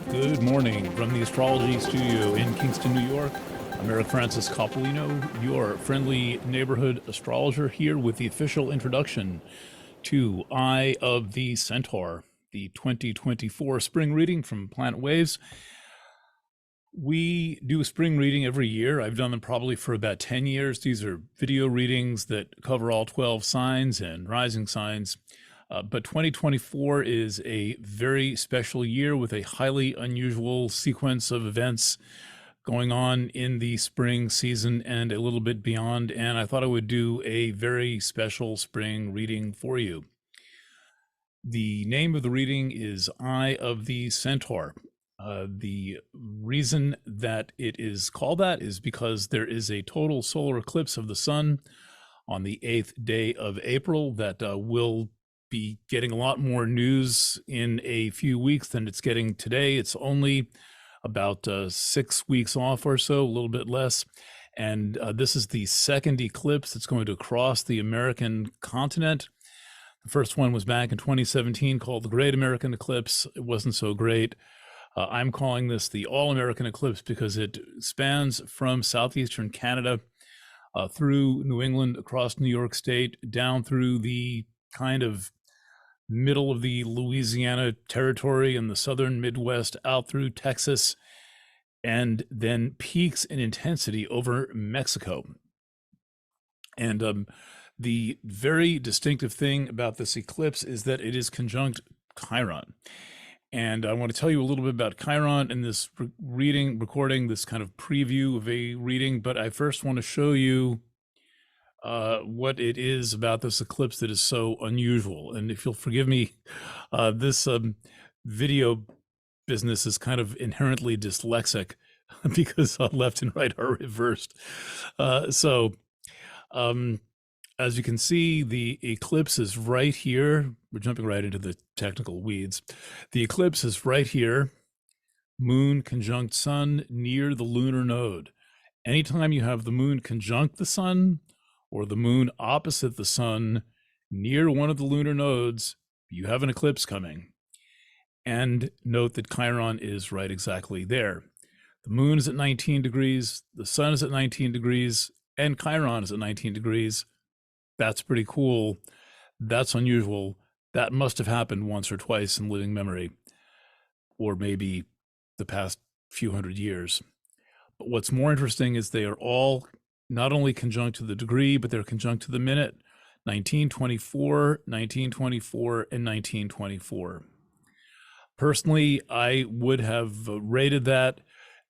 Good morning from the Astrology Studio in Kingston, New York. I'm Eric Francis Coppolino, your friendly neighborhood astrologer, here with the official introduction to Eye of the Centaur, the 2024 spring reading from Planet Waves. We do a spring reading every year. I've done them probably for about 10 years. These are video readings that cover all 12 signs and rising signs. But 2024 is a very special year with a highly unusual sequence of events going on in the spring season and a little bit beyond. And I thought I would do a very special spring reading for you. The name of the reading is Eye of the Centaur. The reason that it is called that is because there is a total solar eclipse of the sun on the 8th day of April that will be getting a lot more news in a few weeks than it's getting today. It's only about 6 weeks off or so, a little bit less. And this is the second eclipse that's going to cross the American continent. The first one was back in 2017 called the Great American Eclipse. It wasn't so great. I'm calling this the All-American Eclipse because it spans from southeastern Canada through New England, across New York State, down through the kind of middle of the Louisiana territory and the southern Midwest, out through Texas, and then peaks in intensity over Mexico. And the very distinctive thing about this eclipse is that it is conjunct Chiron. And I want to tell you a little bit about Chiron in this recording, this kind of preview of a reading. But I first want to show you what it is about this eclipse that is so unusual. And if you'll forgive me, this video business is kind of inherently dyslexic because left and right are reversed. As you can see, the eclipse is right here. We're jumping right into the technical weeds. The eclipse is right here. Moon conjunct sun near the lunar node. Anytime you have the moon conjunct the sun or the moon opposite the sun near one of the lunar nodes, you have an eclipse coming. And note that Chiron is right exactly there. The moon is at 19 degrees, the sun is at 19 degrees, and Chiron is at 19 degrees. That's pretty cool. That's unusual. That must have happened once or twice in living memory, or maybe the past few hundred years. But what's more interesting is they are all not only conjunct to the degree, but they're conjunct to the minute. 1924, 1924, and 1924. Personally, I would have rated that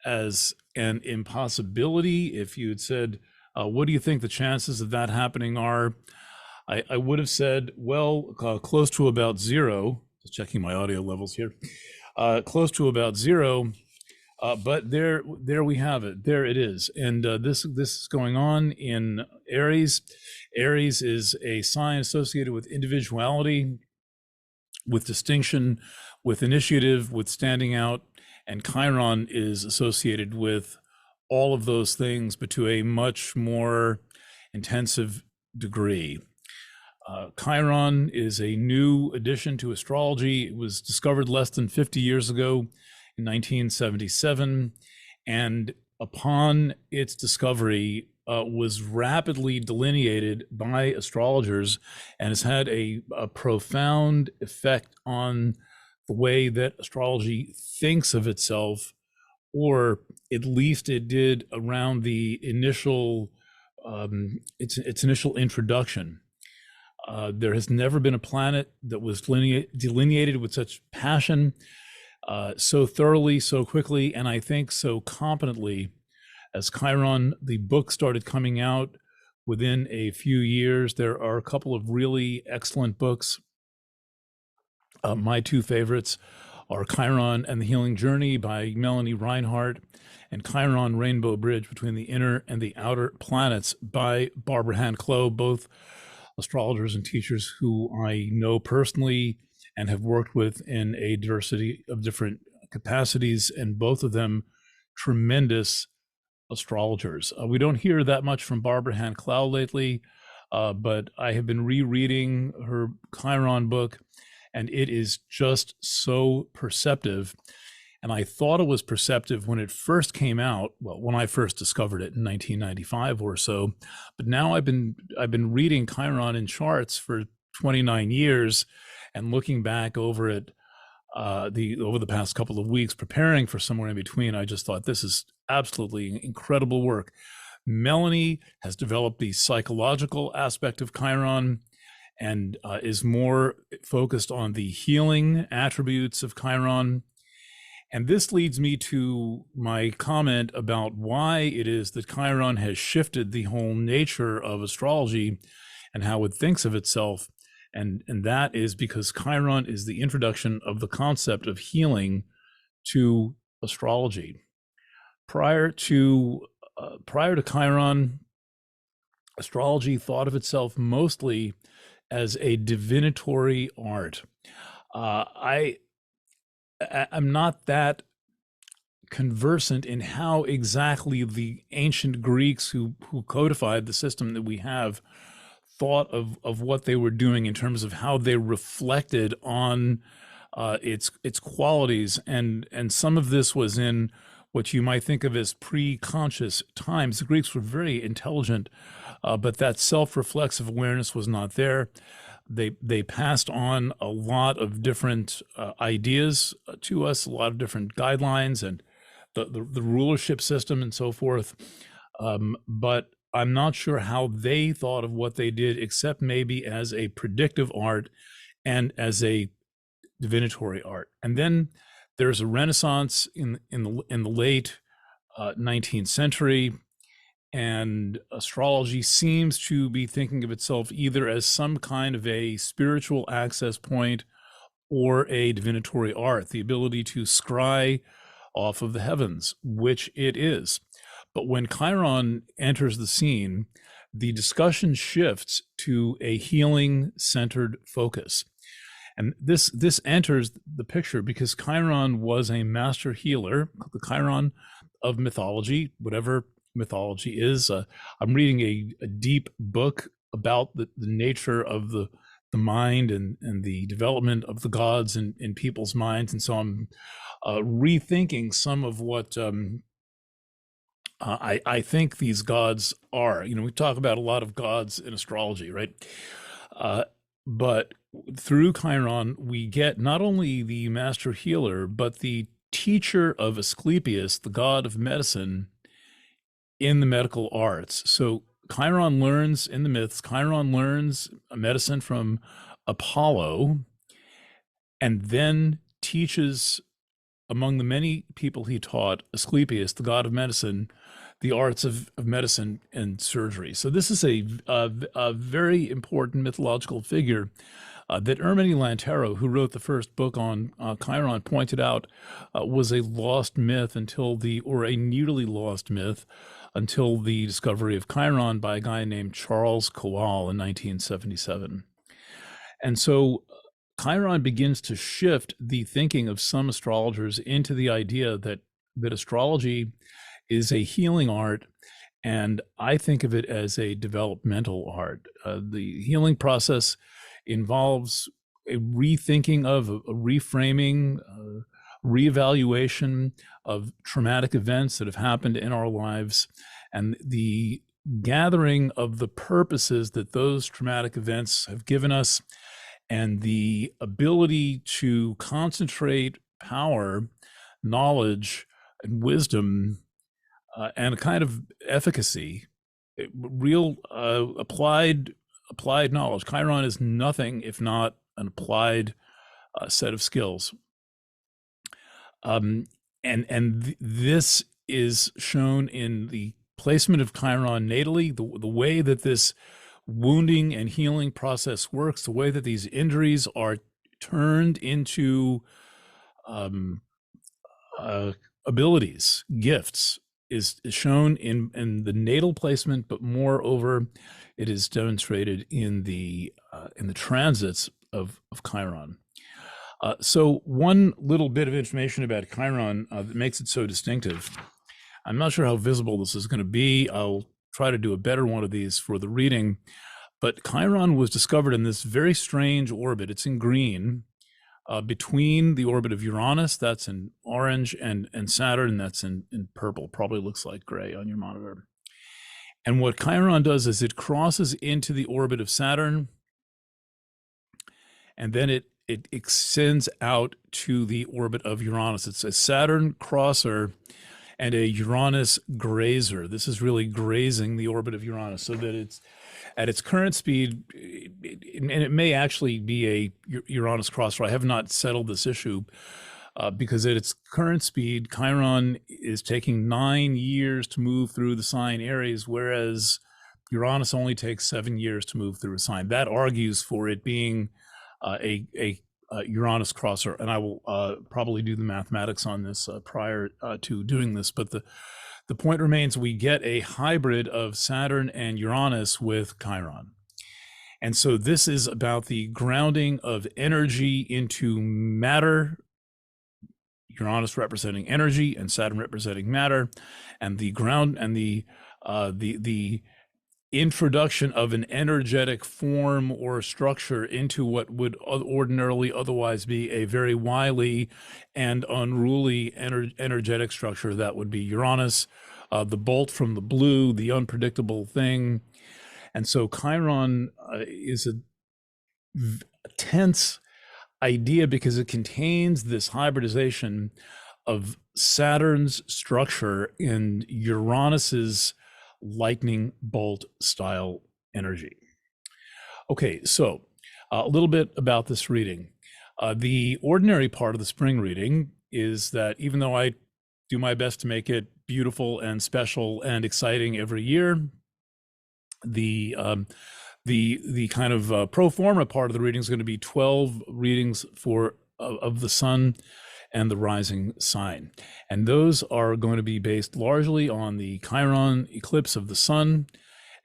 as an impossibility. If you had said, what do you think the chances of that happening are? I would have said, well, close to about zero. Just checking my audio levels here. Close to about zero. But there we have it. There it is. And this is going on in Aries. Aries is a sign associated with individuality, with distinction, with initiative, with standing out. And Chiron is associated with all of those things, but to a much more intensive degree. Chiron is a new addition to astrology. It was discovered less than 50 years ago in 1977, and upon its discovery was rapidly delineated by astrologers and has had a profound effect on the way that astrology thinks of itself, or at least it did around the initial, its initial introduction. There has never been a planet that was delineated with such passion, so thoroughly, so quickly, and I think so competently as Chiron. The book started coming out within a few years. There are a couple of really excellent books. My two favorites are Chiron and the Healing Journey by Melanie Reinhardt, and Chiron Rainbow Bridge Between the Inner and the Outer Planets by Barbara Han-Clough, both astrologers and teachers who I know personally and have worked with in a diversity of different capacities, and both of them tremendous astrologers. We don't hear that much from Barbara Han-Clough lately, but I have been rereading her Chiron book, and it is just so perceptive. And I thought it was perceptive when it first came out, well, when I first discovered it in 1995 or so. But now I've been reading Chiron in charts for 29 years and looking back over it over the past couple of weeks, preparing for Somewhere in Between. I just thought this is absolutely incredible work. Melanie has developed the psychological aspect of Chiron and is more focused on the healing attributes of Chiron. And this leads me to my comment about why it is that Chiron has shifted the whole nature of astrology and how it thinks of itself. And that is because Chiron is the introduction of the concept of healing to astrology. Prior to Chiron, astrology thought of itself mostly as a divinatory art. I'm not that conversant in how exactly the ancient Greeks who codified the system that we have thought of what they were doing in terms of how they reflected on its qualities, and some of this was in what you might think of as pre-conscious times. The Greeks were very intelligent, but that self-reflexive awareness was not there. They passed on a lot of different ideas to us, a lot of different guidelines, and the rulership system and so forth. But I'm not sure how they thought of what they did, except maybe as a predictive art and as a divinatory art. And then there's a renaissance in the late 19th century, and astrology seems to be thinking of itself either as some kind of a spiritual access point or a divinatory art, the ability to scry off of the heavens, which it is. But when Chiron enters the scene, the discussion shifts to a healing-centered focus. And this enters the picture because Chiron was a master healer, the Chiron of mythology, whatever mythology is. I'm reading a deep book about the nature of the mind and the development of the gods in people's minds. And so I'm rethinking some of what I think these gods are. You know, we talk about a lot of gods in astrology, right? But through Chiron, we get not only the master healer, but the teacher of Asclepius, the god of medicine, in the medical arts. So Chiron learns in the myths, Chiron learns medicine from Apollo, and then teaches, among the many people he taught, Asclepius, the god of medicine, the arts of medicine and surgery. So this is a very important mythological figure that Ermini Lantero, who wrote the first book on Chiron, pointed out was a lost myth or a nearly lost myth until the discovery of Chiron by a guy named Charles Kowal in 1977. And so Chiron begins to shift the thinking of some astrologers into the idea that astrology is a healing art, and I think of it as a developmental art. The healing process involves a rethinking of, a reframing, reevaluation of traumatic events that have happened in our lives, and the gathering of the purposes that those traumatic events have given us, and the ability to concentrate power, knowledge, and wisdom, and a kind of efficacy, real applied knowledge. Chiron is nothing if not an applied set of skills. This is shown in the placement of Chiron natally, the way that this wounding and healing process works, the way that these injuries are turned into abilities, gifts, is shown in the natal placement, but moreover, it is demonstrated in the transits of Chiron. So one little bit of information about Chiron that makes it so distinctive. I'm not sure how visible this is going to be. I'll try to do a better one of these for the reading. But Chiron was discovered in this very strange orbit. It's in green. between the orbit of Uranus, that's in orange, and Saturn, that's in purple. Probably looks like gray on your monitor. And what Chiron does is it crosses into the orbit of Saturn, and then it extends out to the orbit of Uranus. It's a Saturn crosser and a Uranus grazer. This is really grazing the orbit of Uranus, so that it's at its current speed, and it may actually be a Uranus crosser. I have not settled this issue, because at its current speed, Chiron is taking 9 years to move through the sign Aries, whereas Uranus only takes 7 years to move through a sign. That argues for it being a Uranus crosser, and I will probably do the mathematics on this prior to doing this. But the point remains, we get a hybrid of Saturn and Uranus with Chiron. And so this is about the grounding of energy into matter, Uranus representing energy and Saturn representing matter, and the ground and the introduction of an energetic form or structure into what would ordinarily otherwise be a very wily and unruly energetic structure. That would be Uranus, the bolt from the blue, the unpredictable thing. And so Chiron is a tense idea because it contains this hybridization of Saturn's structure and Uranus's lightning bolt style energy. Okay, so a little bit about this reading. The ordinary part of the spring reading is that even though I do my best to make it beautiful and special and exciting every year, the kind of pro forma part of the reading is going to be 12 readings for of the sun and the rising sign. And those are going to be based largely on the Chiron eclipse of the sun,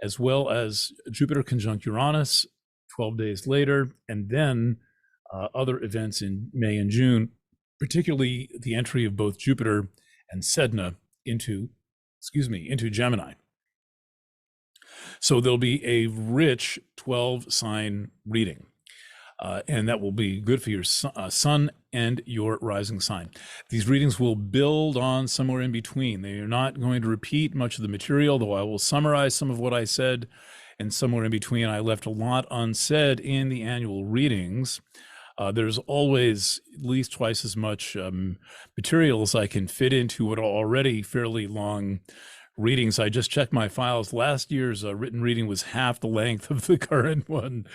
as well as Jupiter conjunct Uranus 12 days later, and then other events in May and June, particularly the entry of both Jupiter and Sedna into Gemini. So there'll be a rich 12 sign reading. And that will be good for your sun and your rising sign. These readings will build on somewhere in between. They are not going to repeat much of the material, though I will summarize some of what I said, and somewhere in between I left a lot unsaid in the annual readings. There's always at least twice as much material as I can fit into what are already fairly long readings. I just checked my files. Last year's written reading was half the length of the current one.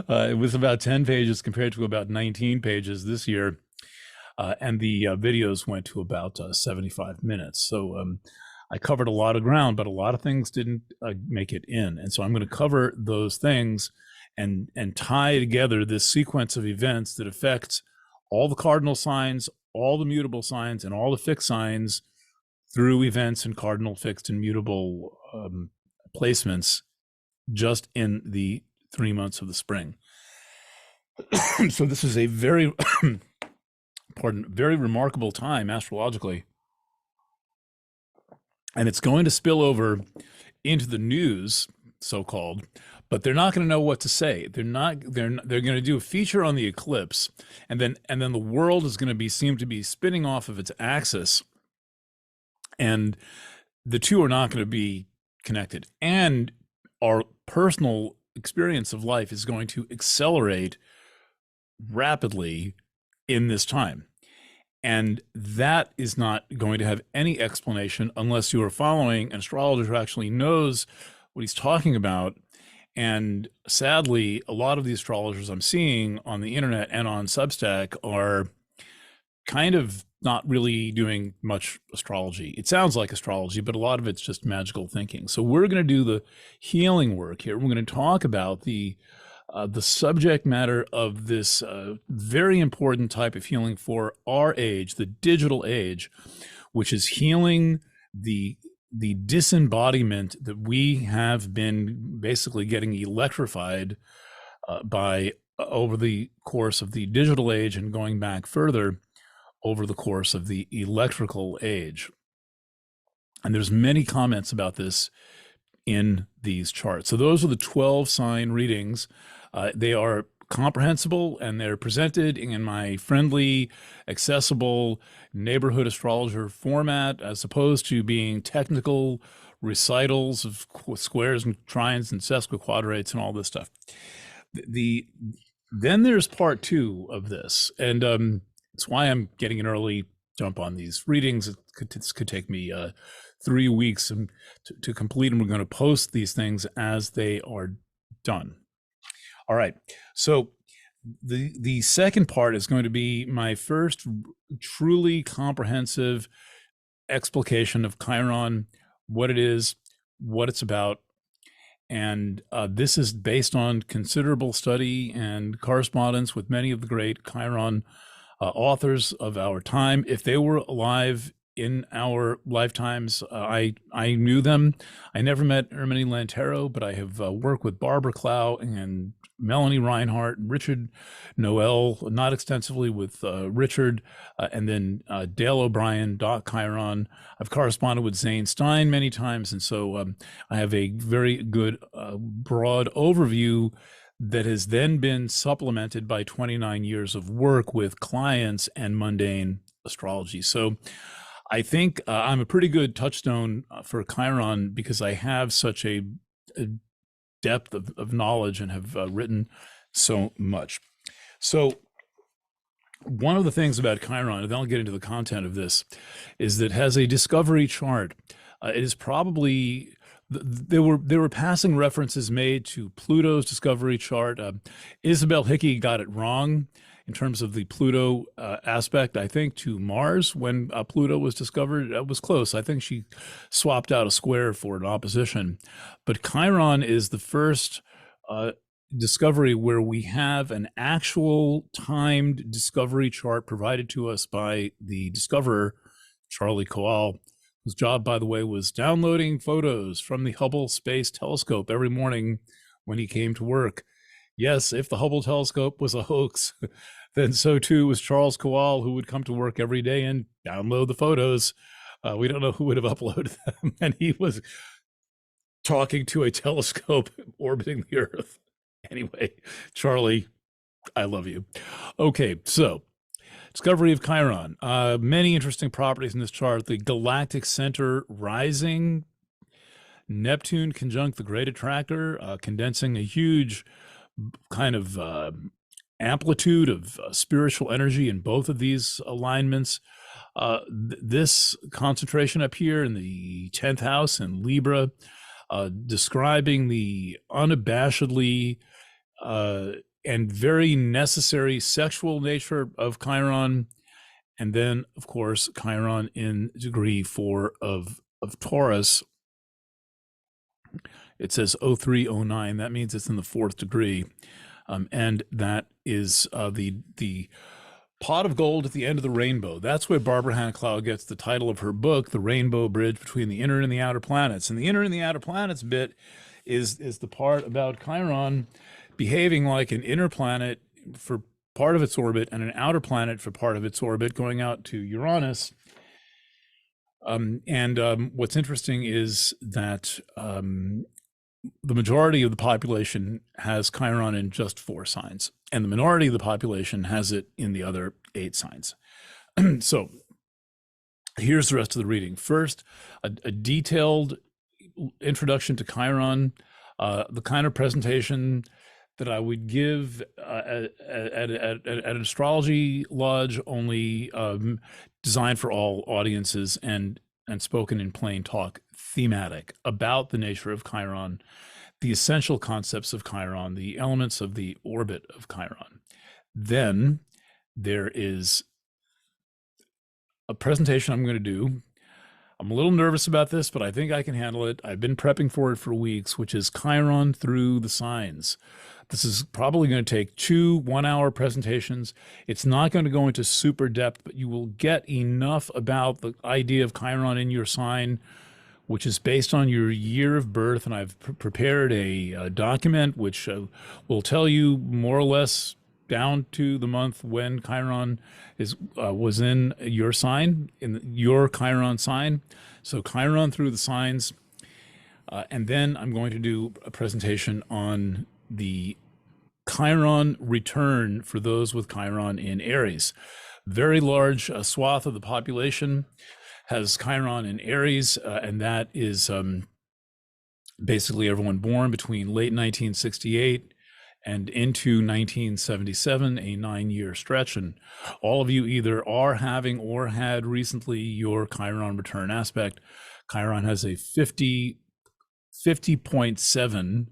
It was about 10 pages compared to about 19 pages this year. And the videos went to about 75 minutes. So I covered a lot of ground, but a lot of things didn't make it in. And so I'm going to cover those things and tie together this sequence of events that affects all the cardinal signs, all the mutable signs, and all the fixed signs through events and cardinal, fixed, and mutable placements just in the 3 months of the spring. So this is a very, very remarkable time astrologically. And it's going to spill over into the news, so-called, but they're not going to know what to say. They're going to do a feature on the eclipse, and then the world is going to seem to be spinning off of its axis. And the two are not going to be connected. And our personal experience of life is going to accelerate rapidly in this time. And that is not going to have any explanation unless you are following an astrologer who actually knows what he's talking about. And sadly, a lot of the astrologers I'm seeing on the internet and on Substack are kind of not really doing much astrology. It sounds like astrology, but a lot of it's just magical thinking. So we're going to do the healing work here. We're going to talk about the subject matter of this very important type of healing for our age, the digital age, which is healing the disembodiment that we have been basically getting electrified by over the course of the digital age and going back further over the course of the electrical age. And there's many comments about this in these charts. So those are the 12 sign readings. They are comprehensible, and they're presented in my friendly, accessible neighborhood astrologer format, as opposed to being technical recitals of squares and trines and sesquiquadrates and all this stuff. The then there's part two of this, and it's why I'm getting an early jump on these readings. This could take me 3 weeks to complete, and we're going to post these things as they are done. All right. So the second part is going to be my first truly comprehensive explication of Chiron, what it is, what it's about. And this is based on considerable study and correspondence with many of the great Chiron authors of our time. If they were alive in our lifetimes, I knew them. I never met Erminie Lantero, but I have worked with Barbara Clow and Melanie Reinhardt, Richard Noel, not extensively with Richard, and then Dale O'Brien, Doc Chiron. I've corresponded with Zane Stein many times, and so I have a very good broad overview that has then been supplemented by 29 years of work with clients and mundane astrology. So I think I'm a pretty good touchstone for Chiron because I have such a depth of knowledge and have written so much. So one of the things about Chiron, and then I'll get into the content of this, is that it has a discovery chart. It is probably there were passing references made to Pluto's discovery chart. Isabel Hickey got it wrong in terms of the Pluto aspect, I think, to Mars when Pluto was discovered. It was close. I think she swapped out a square for an opposition. But Chiron is the first discovery where we have an actual timed discovery chart provided to us by the discoverer, Charlie Kowal, whose job, by the way, was downloading photos from the Hubble Space Telescope every morning when he came to work. Yes, if the Hubble telescope was a hoax, then so too was Charles Kowal, who would come to work every day and download the photos. We don't know who would have uploaded them, and he was talking to a telescope orbiting the Earth. Anyway, Charlie, I love you. Okay, so discovery of Chiron. Many interesting properties in this chart. The galactic center rising, Neptune conjunct the great attractor, condensing a huge kind of amplitude of spiritual energy in both of these alignments. This concentration up here in the 10th house in Libra, describing the unabashedly and very necessary sexual nature of Chiron. And then, of course, Chiron in degree 4 of Taurus. It says 0309. That means it's in the 4th degree. And that is the pot of gold at the end of the rainbow. That's where Barbara Hannah-Clow gets the title of her book, The Rainbow Bridge Between the Inner and the Outer Planets. And the inner and the outer planets bit is the part about Chiron behaving like an inner planet for part of its orbit and an outer planet for part of its orbit, going out to Uranus. What's interesting is that the majority of the population has Chiron in just 4 signs, and the minority of the population has it in the other 8 signs. So here's the rest of the reading. First, a detailed introduction to Chiron, the kind of presentation that I would give at an astrology lodge, only designed for all audiences and spoken in plain talk, thematic, about the nature of Chiron, the essential concepts of Chiron, the elements of the orbit of Chiron. Then there is a presentation I'm going to do. I'm a little nervous about this, but I think I can handle it. I've been prepping for it for weeks, which is Chiron through the signs. This is probably going to take 2 one-hour presentations. It's not going to go into super depth, but you will get enough about the idea of Chiron in your sign, which is based on your year of birth. And I've prepared a document which will tell you more or less down to the month when Chiron was in your sign, in your Chiron sign. So Chiron through the signs. And then I'm going to do a presentation on the Chiron return for those with Chiron in Aries. Very large swath of the population has Chiron in Aries, and that is basically everyone born between late 1968 and into 1977, a 9-year stretch. And all of you either are having or had recently your Chiron return aspect. Chiron has a 50.7,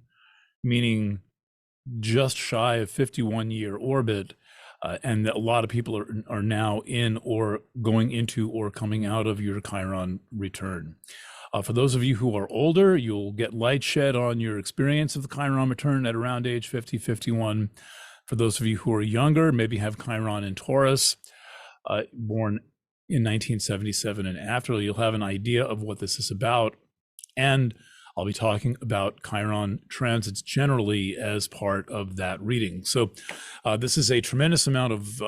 meaning just shy of 51-year orbit. And a lot of people are now in or going into or coming out of your Chiron return. For those of you who are older, you'll get light shed on your experience of the Chiron return at around age 50, 51. For those of you who are younger, maybe have Chiron in Taurus, born in 1977 and after, you'll have an idea of what this is about. And I'll be talking about Chiron transits generally as part of that reading. So this is a tremendous amount of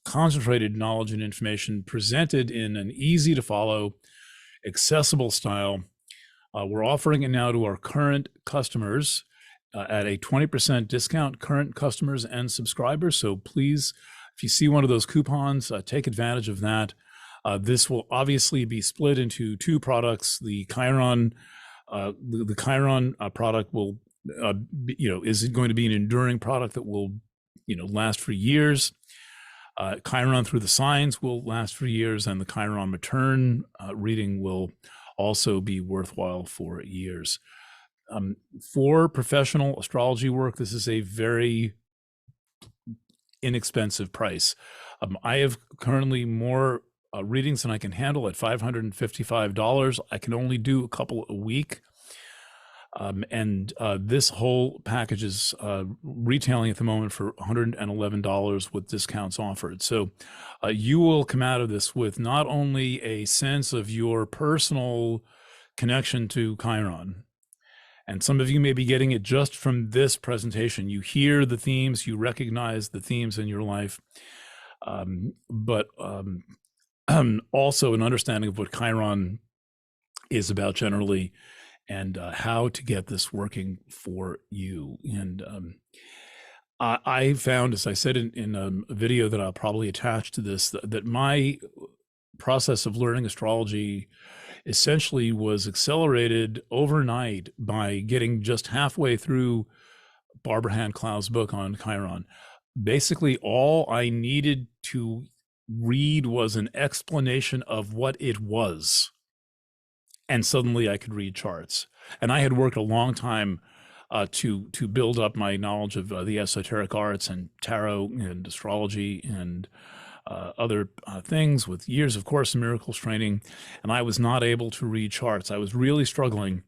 concentrated knowledge and information presented in an easy to follow, accessible style. We're offering it now to our current customers at a 20% discount, current customers and subscribers. So please, if you see one of those coupons, take advantage of that. This will obviously be split into two products. The Chiron, the Chiron product will, is going to be an enduring product that will, last for years. Chiron through the signs will last for years, and the Chiron return reading will also be worthwhile for years. For professional astrology work, this is a very inexpensive price. I have currently more readings than I can handle at $555. I can only do a couple a week. And this whole package is retailing at the moment for $111 with discounts offered. So you will come out of this with not only a sense of your personal connection to Chiron, and some of you may be getting it just from this presentation. You hear the themes, you recognize the themes in your life, but also an understanding of what Chiron is about generally, and how to get this working for you. And I found, as I said in a video that I'll probably attach to this, that my process of learning astrology essentially was accelerated overnight by getting just halfway through Barbara Hand Clow's book on Chiron. Basically, all I needed to read was an explanation of what it was, and suddenly I could read charts. And I had worked a long time to build up my knowledge of the esoteric arts and tarot and astrology and other things, with years of Course in Miracles training, and I was not able to read charts. I was really struggling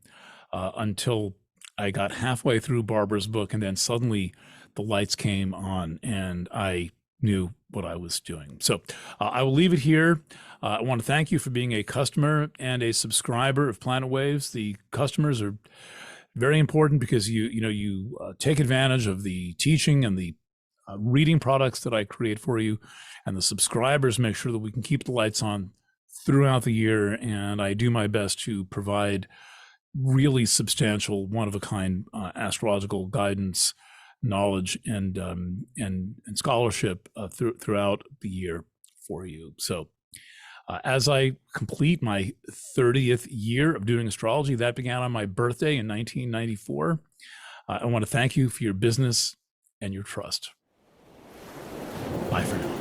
until I got halfway through Barbara's book, and then suddenly the lights came on and I knew what I was doing. So I will leave it here. I want to thank you for being a customer and a subscriber of Planet Waves. The customers are very important because you take advantage of the teaching and the reading products that I create for you, and the subscribers make sure that we can keep the lights on throughout the year. And I do my best to provide really substantial, one-of-a-kind astrological guidance, knowledge, and scholarship throughout the year for you. So as I complete my 30th year of doing astrology, that began on my birthday in 1994, I want to thank you for your business and your trust. Bye for now.